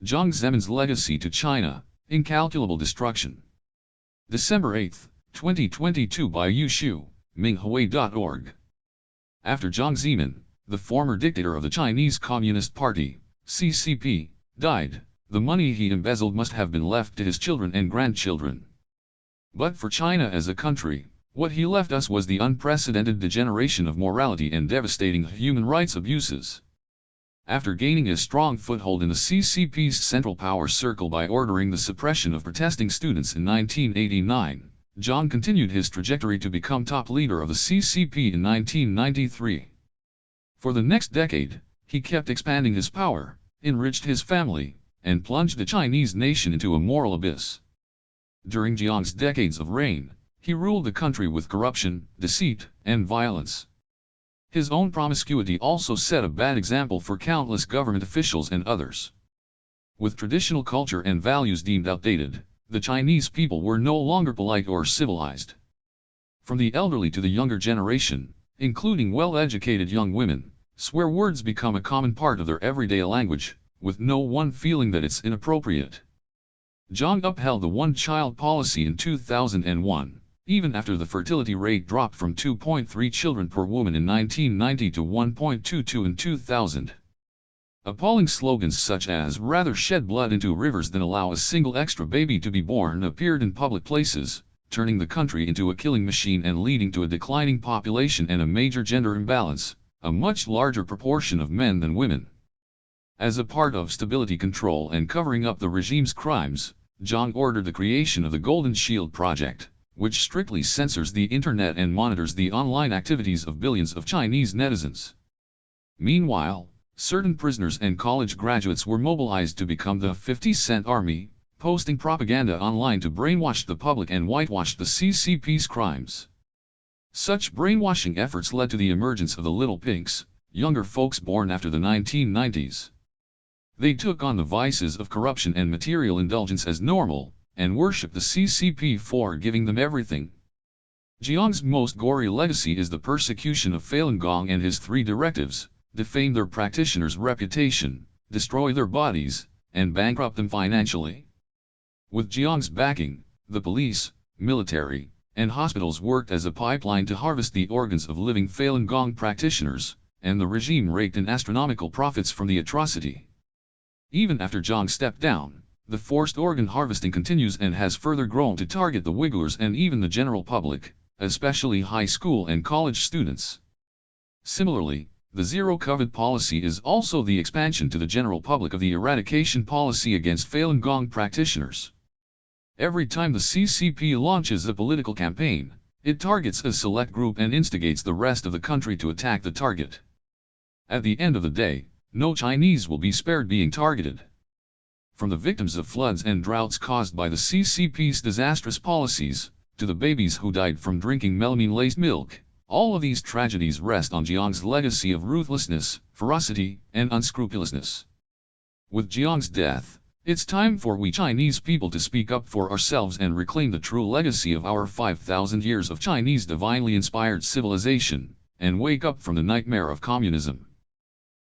Jiang Zemin's legacy to China, incalculable destruction. December 8, 2022 by Yushu, Minghui.org. After Jiang Zemin, the former dictator of the Chinese Communist Party, CCP, died, the money he embezzled must have been left to his children and grandchildren. But for China as a country, what he left us was the unprecedented degeneration of morality and devastating human rights abuses. After gaining a strong foothold in the CCP's central power circle by ordering the suppression of protesting students in 1989, Jiang continued his trajectory to become top leader of the CCP in 1993. For the next decade, he kept expanding his power, enriched his family, and plunged the Chinese nation into a moral abyss. During Jiang's decades of reign, he ruled the country with corruption, deceit, and violence. His own promiscuity also set a bad example for countless government officials and others. With traditional culture and values deemed outdated, the Chinese people were no longer polite or civilized. From the elderly to the younger generation, including well-educated young women, swear words become a common part of their everyday language, with no one feeling that it's inappropriate. Jiang upheld the one-child policy in 2001. Even after the fertility rate dropped from 2.3 children per woman in 1990 to 1.22 in 2000. Appalling slogans such as "rather shed blood into rivers than allow a single extra baby to be born" appeared in public places, turning the country into a killing machine and leading to a declining population and a major gender imbalance, a much larger proportion of men than women. As a part of stability control and covering up the regime's crimes, Jiang ordered the creation of the Golden Shield Project, which strictly censors the internet and monitors the online activities of billions of Chinese netizens. Meanwhile, certain prisoners and college graduates were mobilized to become the 50-cent army, posting propaganda online to brainwash the public and whitewash the CCP's crimes. Such brainwashing efforts led to the emergence of the Little Pinks, younger folks born after the 1990s. They took on the vices of corruption and material indulgence as normal, and worship the CCP for giving them everything. Jiang's most gory legacy is the persecution of Falun Gong and his 3 directives: defame their practitioners' reputation, destroy their bodies, and bankrupt them financially. With Jiang's backing, the police, military, and hospitals worked as a pipeline to harvest the organs of living Falun Gong practitioners, and the regime raked in astronomical profits from the atrocity. Even after Jiang stepped down, the forced organ harvesting continues and has further grown to target the Uyghurs and even the general public, especially high school and college students. Similarly, the zero-COVID policy is also the expansion to the general public of the eradication policy against Falun Gong practitioners. Every time the CCP launches a political campaign, it targets a select group and instigates the rest of the country to attack the target. At the end of the day, no Chinese will be spared being targeted. From the victims of floods and droughts caused by the CCP's disastrous policies, to the babies who died from drinking melamine-laced milk, all of these tragedies rest on Jiang's legacy of ruthlessness, ferocity, and unscrupulousness. With Jiang's death, it's time for we Chinese people to speak up for ourselves and reclaim the true legacy of our 5,000 years of Chinese divinely inspired civilization, and wake up from the nightmare of communism.